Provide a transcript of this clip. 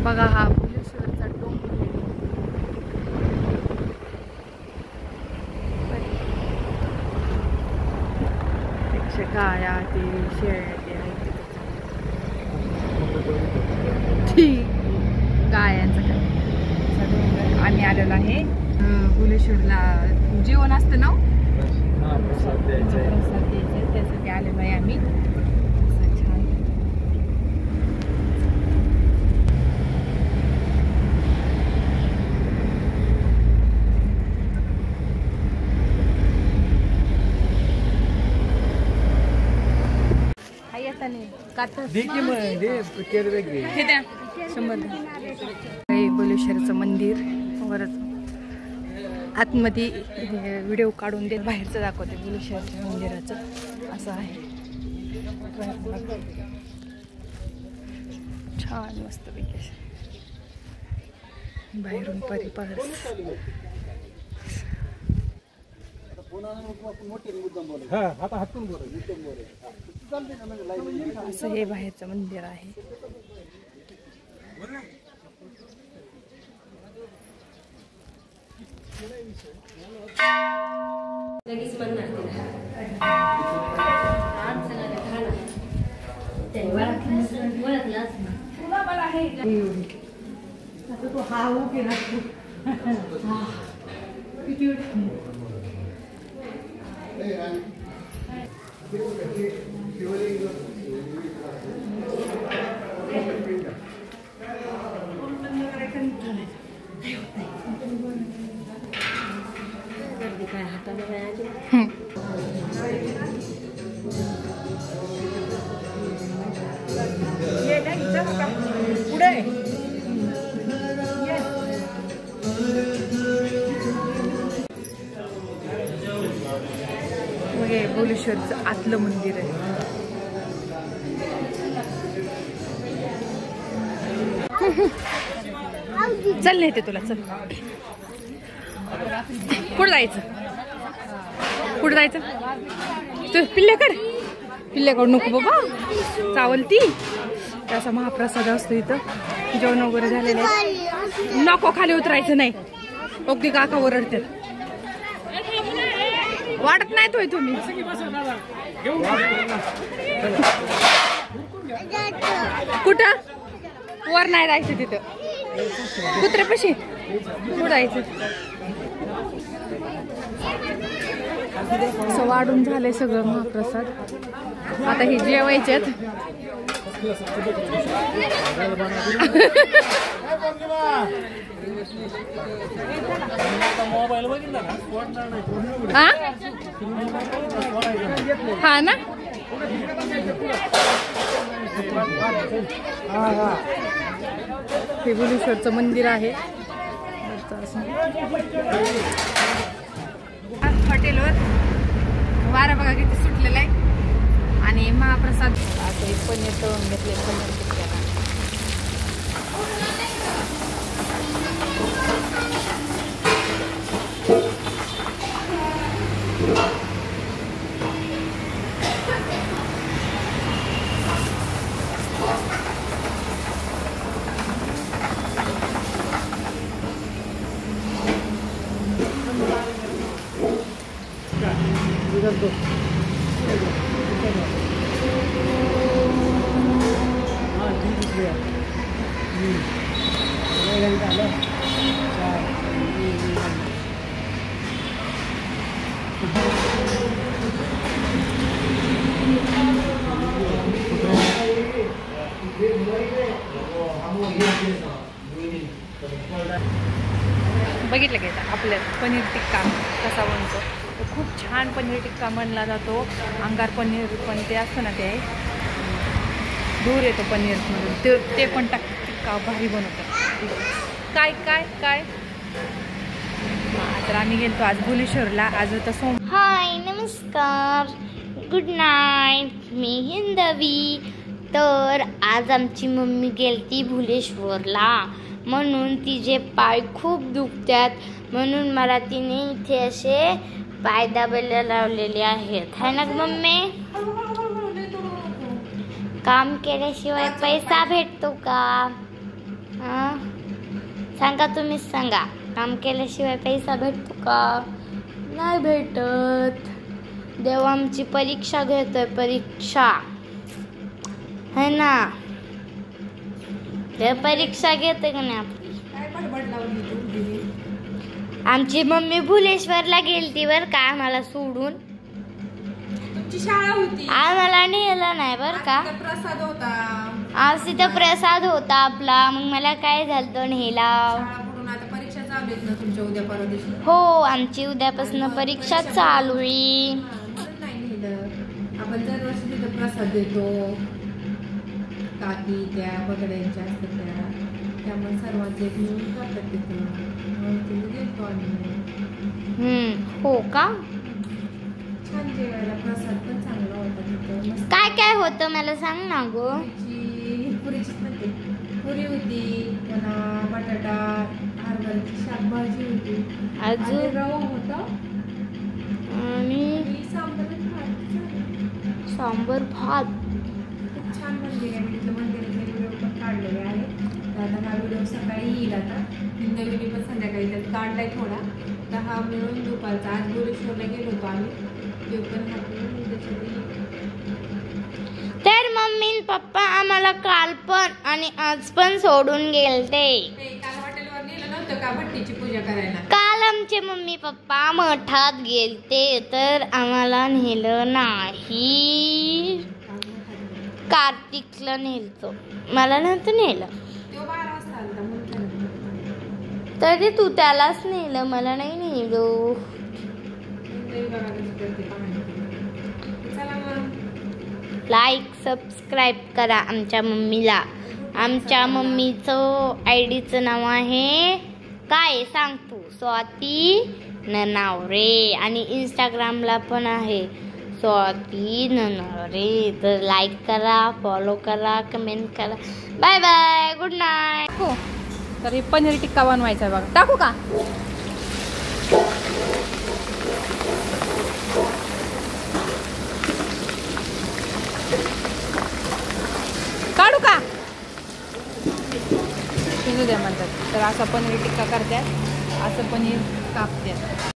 बघा हा भुलेश्वरचा डोंगर. गाया ते शेळ्या ते आहेत गायांचं डोंगर. आम्ही आलेलो आहे भुलेश्वरला. जेवण असतं ना, प्रसाद द्यायचा, त्यासाठी आलेलो आहे आम्ही. छान भुलेश्वरचं मंदिर वरच आतमध्ये व्हिडिओ काढून देत बाहेरचं दाखवते. भुलेश्वरच्या मंदिराचं असं आहे. छान मस्त पैकी बाहेरून परिपार. असं हे बाहेरचं मंदिर आहे. लगेच म्हणणार तो हा हो केला किती गर्दी काय हाताला पुढे भुलेश्वरचं आतलं मंदिर आहे. चल नेते तुला. चल कुठं जायचं, कुठं जायचं तू? पिल्ल्याकडं नको बाबा, चावलती. त्याचा महाप्रसाद असतो इथं. जेवण वगैरे झालेलं आहे. नको, खाली उतरायचं नाही. ओके काका ओरडतात. वाटत नाही तोय तुम्ही. कुठं वर नाही जायचं तिथं. कुत्र्यापाशी कुठं जायचं? असं वाढून झालंय सगळं महाप्रसाद. आता हे जेवायच्यात. हा ना. हे भुलेश्वरचं मंदिर आहे. हॉटेलवर वारा बघा किती सुटलेला आहे. आणि महाप्रसाद आता पनीर तळून घेतले. पनीर टिक्का बघितलं का आपल्या पनीर टिक्का कसा बनतो. तो खूप छान पनीर टिक्का बनला जातो. अंगार पनीर पण ते असतं ना, ते दूर येतो पनीरमधून. ते पण टिक्का भारी बनवतात. काय काय काय तर आम्ही गेलो आज भुलेश्वरला. आज होता हाय नमस्कार, गुड नाईट. मी हिंदवी. तर आज आमची मम्मी गेलती भुलेश्वरला, म्हणून तिचे पाय खूप दुखतात. म्हणून मला तिने इथे असे पाय दाबायला लावलेले आहेत. है ना मम्मी? काम केल्याशिवाय पैसा भेटतो का? सांगा, तुम्हीच सांगा. काम केल्याशिवाय पैसा भेटतो का? नाही भेटत. देव आमची परीक्षा घेतोय, परीक्षा है ना. देव परीक्षा घेते का नाही आपली. आमची मम्मी भुलेश्वरला गेलती बर का आम्हाला सोडून. शाळा होती, आम्हाला नेलं नाही बर का. प्रसाद होता, आज तिथं प्रसाद होता आपला. मग मला काय झालं नेला. आता परीक्षा चालू आहेत ना तुमच्या उद्या परवा दिवशी. हो, आमची उद्यापासून परीक्षा चालू आहे. आपण दरवर्षी तिथं प्रसाद देतो. काकी त्या बगड्यांच्या असतात त्यामुळे सर्वांचे मिळून करतात तिथं. देतो आम्ही. हो का. छान जेवायला प्रसाद पण चांगला होता तिथं. काय काय होतं मला सांग ना गो. पुरीचीच म्हणते. पुरी होती, पुन्हा बटाटा हरभऱ्याची शाकभाजी होती, अजून रवा होता आणि सांबर भात. खूप छान मंदिर आहे. मी तिथलं मंदिराचे व्हिडिओ पण काढलेले आहे. आता हा व्हिडिओ सकाळी येईल. आता हिंदवीने पण संध्याकाळी त्यात काढलाय थोडा. तर हा मिळून दुपारचा. आज भुलेश्वरला गेलो होतो आम्ही. ते पण तर मम्मी पप्पा आम्हाला काल पण आणि आज पण सोडून गेलते. काल हॉटेलवर नेलं नव्हतं का भट्टीची पूजा करायला. काल आमचे मम्मी पप्पा मठात गेलते तर आम्हाला नेलं नाही. कार्तिकला नेलतो, मला नव्हतं नेलं. तो 12 वाजता आलता म्हणून. तरी तू त्यालाच नेलं, मला नाही नेलो. लाईक सबस्क्राईब करा आमच्या मम्मीला. आमच्या मम्मीचं आयडीचं नाव आहे काय सांग तू. स्वाती ननावरे. आणि इंस्टाग्रामला पण आहे स्वाती ननावरे. तर लाईक करा, फॉलो करा, कमेंट करा. Bye bye, good night. हो, तर हे पनीर टिक्का बनवायचा आहे बघा. टाकू का? काढू का? शिजू द्या म्हणतात. तर असा पनीर टिक्का करतात, असं पनीर कापतात.